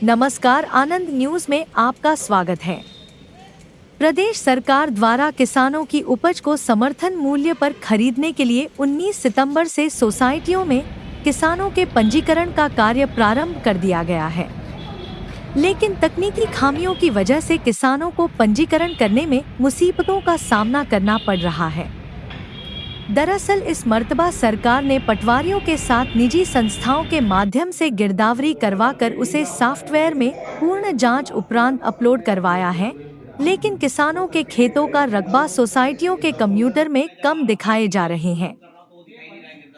नमस्कार, आनंद न्यूज में आपका स्वागत है। प्रदेश सरकार द्वारा किसानों की उपज को समर्थन मूल्य पर खरीदने के लिए 19 सितंबर से सोसाइटियों में किसानों के पंजीकरण का कार्य प्रारंभ कर दिया गया है। लेकिन तकनीकी खामियों की वजह से किसानों को पंजीकरण करने में मुसीबतों का सामना करना पड़ रहा है। दरअसल इस मर्तबा सरकार ने पटवारियों के साथ निजी संस्थाओं के माध्यम से गिरदावरी करवाकर उसे सॉफ्टवेयर में पूर्ण जांच उपरांत अपलोड करवाया है, लेकिन किसानों के खेतों का रकबा सोसाइटियों के कंप्यूटर में कम दिखाए जा रहे हैं।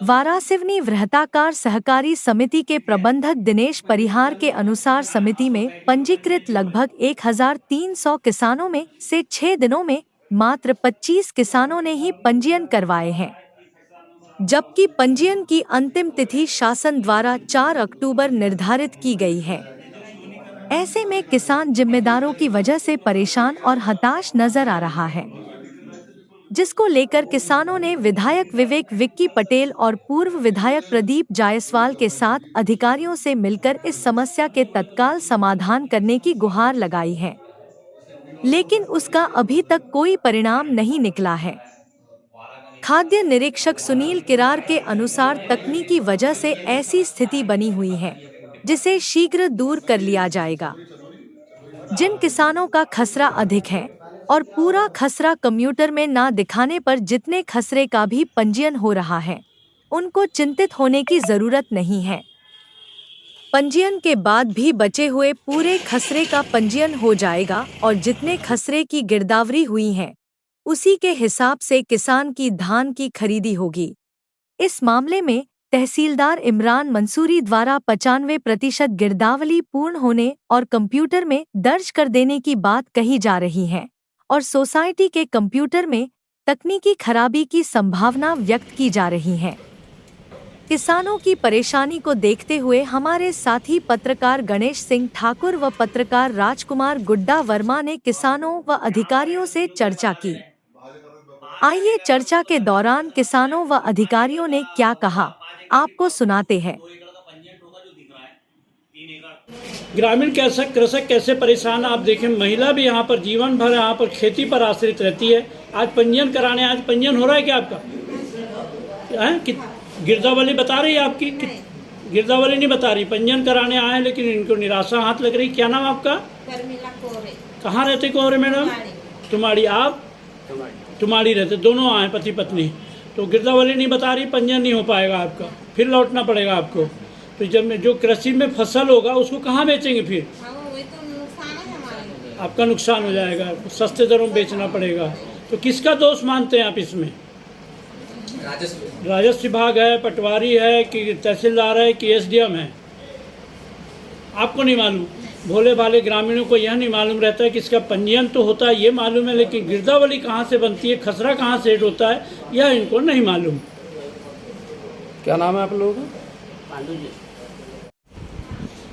वारासिवनी वृहताकार सहकारी समिति के प्रबंधक दिनेश परिहार के अनुसार समिति में पंजीकृत लगभग 1300 किसानों में से 6 दिनों में मात्र 25 किसानों ने ही पंजीयन करवाए हैं, जबकि पंजीयन की अंतिम तिथि शासन द्वारा 4 अक्टूबर निर्धारित की गई है। ऐसे में किसान जिम्मेदारों की वजह से परेशान और हताश नजर आ रहा है, जिसको लेकर किसानों ने विधायक विवेक विक्की पटेल और पूर्व विधायक प्रदीप जायसवाल के साथ अधिकारियों से मिलकर इस समस्या के तत्काल समाधान करने की गुहार लगाई है, लेकिन उसका अभी तक कोई परिणाम नहीं निकला है। खाद्य निरीक्षक सुनील किरार के अनुसार तकनीकी वजह से ऐसी स्थिति बनी हुई है, जिसे शीघ्र दूर कर लिया जाएगा। जिन किसानों का खसरा अधिक है और पूरा खसरा कंप्यूटर में ना दिखाने पर जितने खसरे का भी पंजीयन हो रहा है, उनको चिंतित होने की जरूरत नहीं है। पंजीयन के बाद भी बचे हुए पूरे खसरे का पंजीयन हो जाएगा और जितने खसरे की गिरदावरी हुई है, उसी के हिसाब से किसान की धान की खरीदी होगी। इस मामले में तहसीलदार इमरान मंसूरी द्वारा 95% गिरदावरी पूर्ण होने और कंप्यूटर में दर्ज कर देने की बात कही जा रही है और सोसाइटी के कंप्यूटर में तकनीकी खराबी की संभावना व्यक्त की जा रही है। किसानों की परेशानी को देखते हुए हमारे साथी पत्रकार गणेश सिंह ठाकुर व पत्रकार राजकुमार गुड्डा वर्मा ने किसानों व अधिकारियों से चर्चा की। आइए चर्चा के दौरान किसानों व अधिकारियों ने क्या कहा, आपको सुनाते हैं। ग्रामीण कृषक कैसे परेशान, आप देखें महिला भी यहाँ पर जीवन भर यहाँ पर खेती पर आश्रित रहती है। आज पंजीयन कराने, आज पंजीयन हो रहा है क्या आपका? है गिरदावरी बता रही है आपकी? गिरदावरी नहीं बता रही, पंजीयन कराने आए लेकिन इनको निराशा हाथ लग रही। क्या नाम आपका? कहाँ रहते कोहरे मैडम? तुम्हारी। आप तुम्हारी रहते, दोनों आए पति पत्नी। तो गिरदावरी नहीं बता रही, पंजीयन नहीं हो पाएगा आपका, फिर लौटना पड़ेगा आपको। तो जब जो कृषि में फसल होगा उसको कहाँ बेचेंगे फिर? आपका नुकसान हो जाएगा, सस्ते दरों में बेचना पड़ेगा। तो किसका दोष मानते हैं आप इसमें? राजस्व विभाग है, पटवारी है कि तहसीलदार है कि एसडीएम है? आपको नहीं मालूम। भोले भाले ग्रामीणों को यह नहीं मालूम रहता है कि इसका पंजीयन तो होता है, ये मालूम है, लेकिन गिरदावरी कहाँ से बनती है, खसरा कहाँ से होता है, यह इनको नहीं मालूम। क्या नाम है आप लोगों का?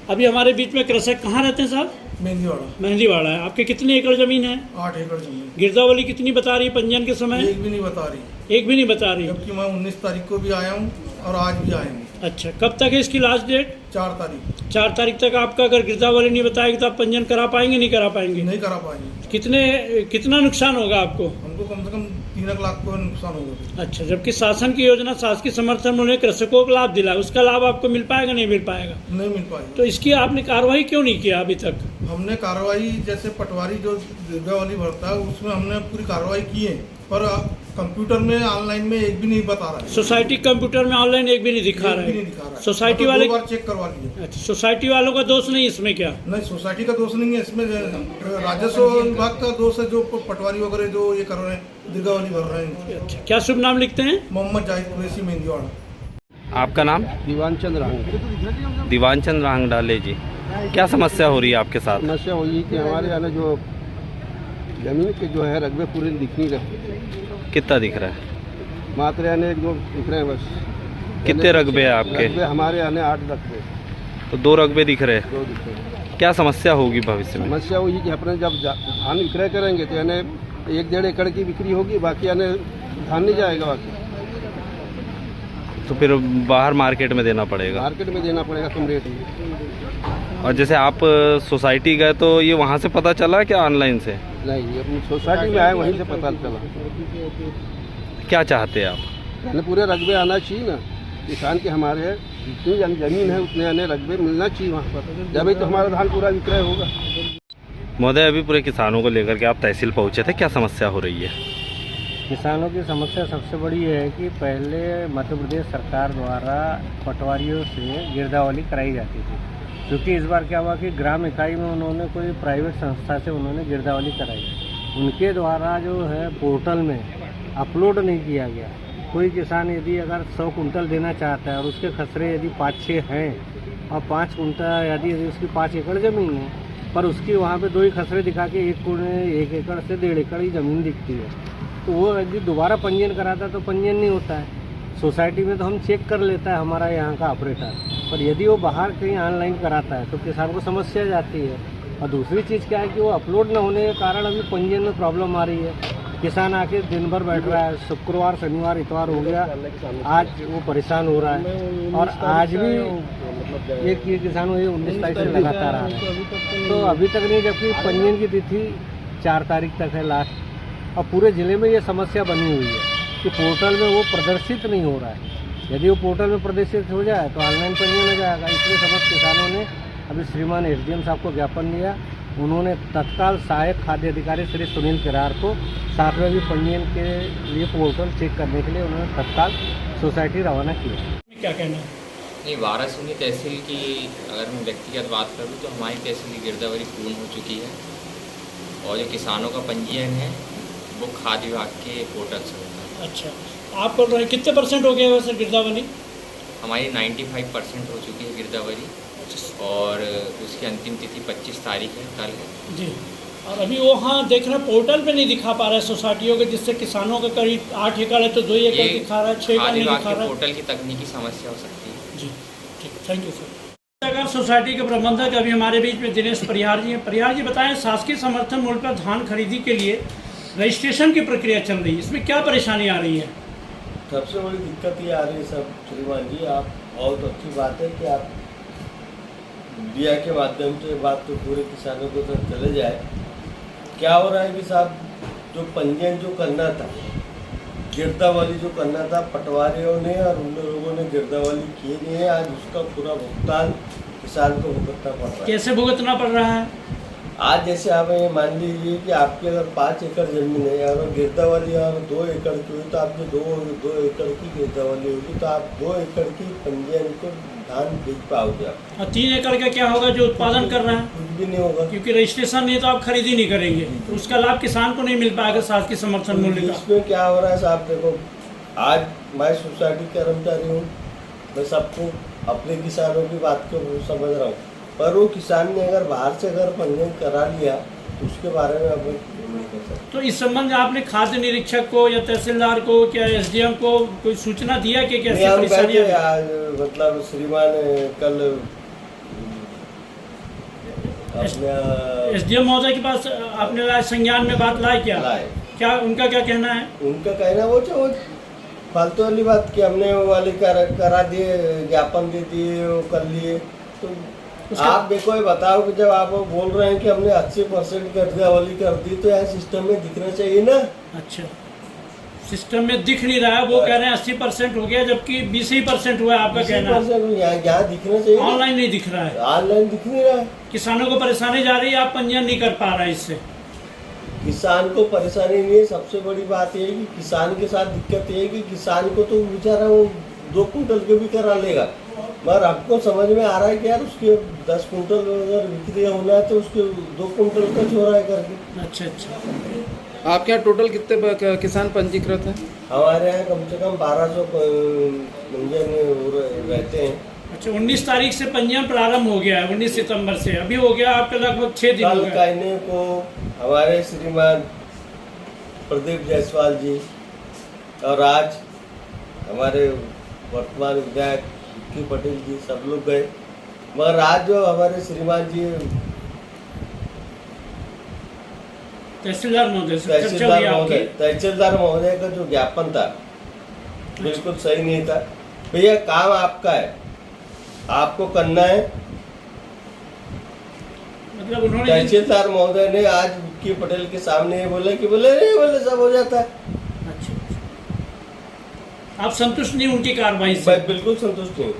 अभी हमारे बीच में कृषक कहाँ रहते हैं साहब? मेहंदीवाड़ा है। आपके कितनी एकड़ जमीन है? 8 एकड़ जमीन। गिरदावरी कितनी बता रही है पंजीयन के समय? एक भी नहीं बता रही। एक भी नहीं बता रही, जबकि मैं 19 तारीख को भी आया हूँ और आज भी आया हूँ। अच्छा, कब तक है इसकी लास्ट डेट? 4 तारीख। 4 तारीख तक आपका अगर गिरदावरी नहीं बताएगी तो आप पंजीयन करा पाएंगे? नहीं करा पाएंगे? नहीं करा पाएंगे। कितना नुकसान होगा आपको? हमको कम से कम 3 लाख का नुकसान होगा। अच्छा, जबकि शासन की योजना शासकीय समर्थन उन्हें कृषकों को लाभ दिला, उसका लाभ आपको मिल पाएगा? नहीं मिल पाएगा। नहीं मिल पाएगा। तो इसकी आपने कार्रवाई क्यों नहीं किया अभी तक? हमने कार्रवाई, जैसे पटवारी जो गिरदावरी भरता है उसमें हमने पूरी कार्रवाई की है, पर कंप्यूटर में ऑनलाइन में एक भी नहीं बता रहा है। सोसाइटी कंप्यूटर में ऑनलाइन एक भी नहीं दिखा रहा है। सोसाइटी वाले 2 बार चेक करवा लिए। अच्छा, सोसाइटी वालों का दोष नहीं इसमें? क्या नहीं, सोसाइटी का दोष नहीं है इसमें, राजस्व विभाग का दोष है, जो पटवारी वगैरह जो ये कर रहे हैं, गिरदावरी भर रहे हैं। अच्छा, क्या शुभ नाम लिखते हैं? मोहम्मद जाहिद कुरैशी, मेहंदीवाड़ा। आपका नाम? दीवान चंद्र रांगडाले जी। क्या समस्या हो रही है आपके साथ? समस्या हो रही है कि हमारे यहाँ जो जमीन के जो है रकबे पूरे दिख नहीं रहे। कितना दिख रहा है? मात्र यानी 1-2 दिख रहे हैं बस। कितने रकबे हैं आपके? रकबे हमारे यहाँ 8 रकबे। तो 2 रकबे दिख रहे हैं। 2 दिख रहे हैं। क्या समस्या होगी भविष्य में? समस्या हुई कि अपने जब धान विक्रय करेंगे तो यानी 1-1.5 एकड़ की बिक्री होगी, बाकी यानी धान नहीं जाएगा बाकी। तो फिर बाहर मार्केट में देना पड़ेगा? मार्केट में देना पड़ेगा कम रेट में। और जैसे आप सोसाइटी गए तो ये वहाँ से पता चला क्या ऑनलाइन से? नहीं, अपनी सोसाइटी में आए वहीं से पता चला। क्या चाहते हैं आप? यानी पूरे रकबे आना चाहिए ना, किसान के हमारे जितनी जमीन है उतने यानी रकबे मिलना चाहिए वहाँ पर, जब तो हमारा धान पूरा विक्रय होगा। महोदय, अभी पूरे किसानों को लेकर के आप तहसील पहुँचे थे, क्या समस्या हो रही है? किसानों की समस्या सबसे बड़ी है कि पहले मध्य प्रदेश सरकार द्वारा पटवारियों से गिरदावली कराई जाती थी, क्योंकि इस बार क्या हुआ कि ग्राम इकाई में उन्होंने कोई प्राइवेट संस्था से उन्होंने गिरदावली कराई, उनके द्वारा जो है पोर्टल में अपलोड नहीं किया गया। कोई किसान यदि अगर 100 कुंटल देना चाहता है और उसके खसरे यदि 5-6 हैं और 5 कुंटल यदि उसकी 5 एकड़ ज़मीन है, पर उसकी वहाँ पे 2 ही खसरे दिखा के 1 एकड़ से 1.5 एकड़ ही ज़मीन दिखती है, तो वो यदि दोबारा पंजीयन कराता है तो पंजीयन नहीं होता है। सोसाइटी में तो हम चेक कर लेता है हमारा यहाँ का ऑपरेटर, पर यदि वो बाहर कहीं ऑनलाइन कराता है तो किसान को समस्या जाती है। और दूसरी चीज़ क्या है कि वो अपलोड न होने के कारण अभी पंजीयन में प्रॉब्लम आ रही है। किसान आके दिन भर बैठ रहा है, शुक्रवार शनिवार इतवार हो गया, आज वो परेशान हो रहा है। और आज भी एक ये किसान ये 19 तारीख से लगातार आ रहा है, तो अभी तक नहीं, जबकि पंजीयन की तिथि 4 तारीख तक है लास्ट। और पूरे ज़िले में ये समस्या बनी हुई है कि पोर्टल में वो प्रदर्शित नहीं हो रहा है। यदि वो पोर्टल में प्रदर्शित हो जाए तो ऑनलाइन पंजीयन हो जाएगा। इसलिए समस्त किसानों ने अभी श्रीमान SDM साहब को ज्ञापन दिया, उन्होंने तत्काल सहायक खाद्य अधिकारी श्री सुनील किरार को 7वें भी पंजीयन के लिए पोर्टल चेक करने के लिए उन्होंने तत्काल सोसाइटी रवाना किया। क्या कहना है? नहीं, वारासिवनी तहसील की अगर मैं व्यक्तिगत बात करूँ तो हमारी तहसील की गिरदावरी पूर्ण हो चुकी है, और जो किसानों का पंजीयन है वो खाद्य विभाग के पोर्टल से होता है। अच्छा, आप बोल रहे हैं कितने % हो गए वैसे गिरदावली? हमारी 95% हो चुकी है गिरदावरी, और उसकी अंतिम तिथि 25 तारीख है, कल है जी। और अभी वो हाँ देख रहे हैं पोर्टल पे नहीं दिखा पा रहा है सोसाइटियों के, जिससे किसानों का करीब 8 एकड़ है तो 2 एकड़ दिखा रहा है, 6 एकड़ नहीं दिखा रहा है। पोर्टल की तकनीकी समस्या हो सकती है। जी ठीक, थैंक यू सर। सोसाइटी के प्रबंधक अभी हमारे बीच में दिनेश परिहार जी हैं। परिहार जी बताएं, शासकीय समर्थन मूल्य पर धान खरीदी के लिए रजिस्ट्रेशन की प्रक्रिया चल रही है, इसमें क्या परेशानी आ रही है? सबसे बड़ी दिक्कत ये आ रही है सब श्रीमान जी, आप बहुत अच्छी बात है कि आप मीडिया के माध्यम से बात तो पूरे किसानों को तक चले जाए। क्या हो रहा है कि साहब जो पंजीयन जो करना था, गिरदावली जो करना था, पटवारियों ने और उन लोगों ने गिरदावली की नहीं है, आज उसका पूरा भुगतान किसान को भुगतना पड़ रहा है। कैसे भुगतना पड़ रहा है? आज जैसे आप ये मान लीजिए कि आपकी अगर 5 एकड़ ज़मीन है, अगर गिरदावली अगर 2 एकड़ की हुई तो आपकी 2 एकड़ की गिरदावली होगी, तो आप 2 एकड़ की पंजीयन को धान बेच पाओगे आप। और 3 एकड़ का क्या होगा जो उत्पादन कर रहा है? कुछ भी नहीं होगा, क्योंकि रजिस्ट्रेशन नहीं तो आप खरीदी नहीं करेंगे, तो उसका लाभ किसान को नहीं मिल पाएगा शासकीय समर्थन मूल्य का। इसमें क्या हो रहा है साहब, देखो आज मैं सोसाइटी कर्मचारी हूँ, मैं सबको अपने किसानों की बात को समझ रहा हूँ, पर वो किसान ने अगर बाहर से अगर पंजीयन करा लिया तो उसके बारे में अब नहीं कर सकते। तो इस संबंध में आपने खाद्य निरीक्षक को या तहसीलदार को क्या SDM को कोई सूचना दिया कि कैसे परेशानियां? मतलब श्रीमान कल अपने SDM महोदय के पास आपने लाए संज्ञान में बात लाए क्या? क्या उनका क्या कहना है? उनका कहना वो फालतू वाली बात कि हमने वो वाली करा दिए, ज्ञापन दे दिए, वो कर लिए। तो आप देखो, ये बताओ कि जब आप बोल रहे हैं कि हमने 80% गिरदावली कर दी, तो यहाँ सिस्टम में दिखना चाहिए ना। अच्छा, सिस्टम में दिख नहीं रहा है, वो कह रहे हैं 80% हो गया, जबकि 20% हुआ है आपका कहना है। यहाँ दिखना चाहिए, ऑनलाइन नहीं दिख रहा है, ऑनलाइन दिख नहीं रहा है। किसानों को परेशानी जा रही है, आप पंजीयन नहीं कर पा रहे हैं। इससे किसान को परेशानी नहीं है, सबसे बड़ी बात ये है कि किसान के साथ दिक्कत ये है कि किसान को तो बेचारा वो 2 कुंटल के भी करा लेगा, मगर आपको समझ में आ रहा है कि यार उसके 10 कुंटल अगर बिक्री होना है तो उसके 2 कुंटल का छोड़ा है करके। अच्छा अच्छा। आपके यहाँ टोटल कितने किसान पंजीकृत हैं? हमारे यहाँ कम से कम 1200 पंजीयन रहते हैं। अच्छा, 19 तारीख से पंजीयन प्रारंभ हो गया है, 19 सितंबर से अभी हो गया आपका लगभग 6 दिन हो कल गए। कहने को हमारे श्रीमान प्रदीप जायसवाल जी और आज हमारे वर्तमान विधायक विक्की पटेल जी सब लोग गए, मगर आज जो हमारे श्रीमान जी तहसीलदार महोदय का जो ज्ञापन था बिल्कुल सही नहीं था। भैया काम आपका है, आपको करना है, मतलब उन्होंने तहसीलदार महोदय ने आज विक्की पटेल के सामने ये बोला कि बोले सब हो जाता है। अच्छा, आप संतुष्ट नहीं उनकी कार्रवाई से? बिल्कुल संतुष्ट नहीं।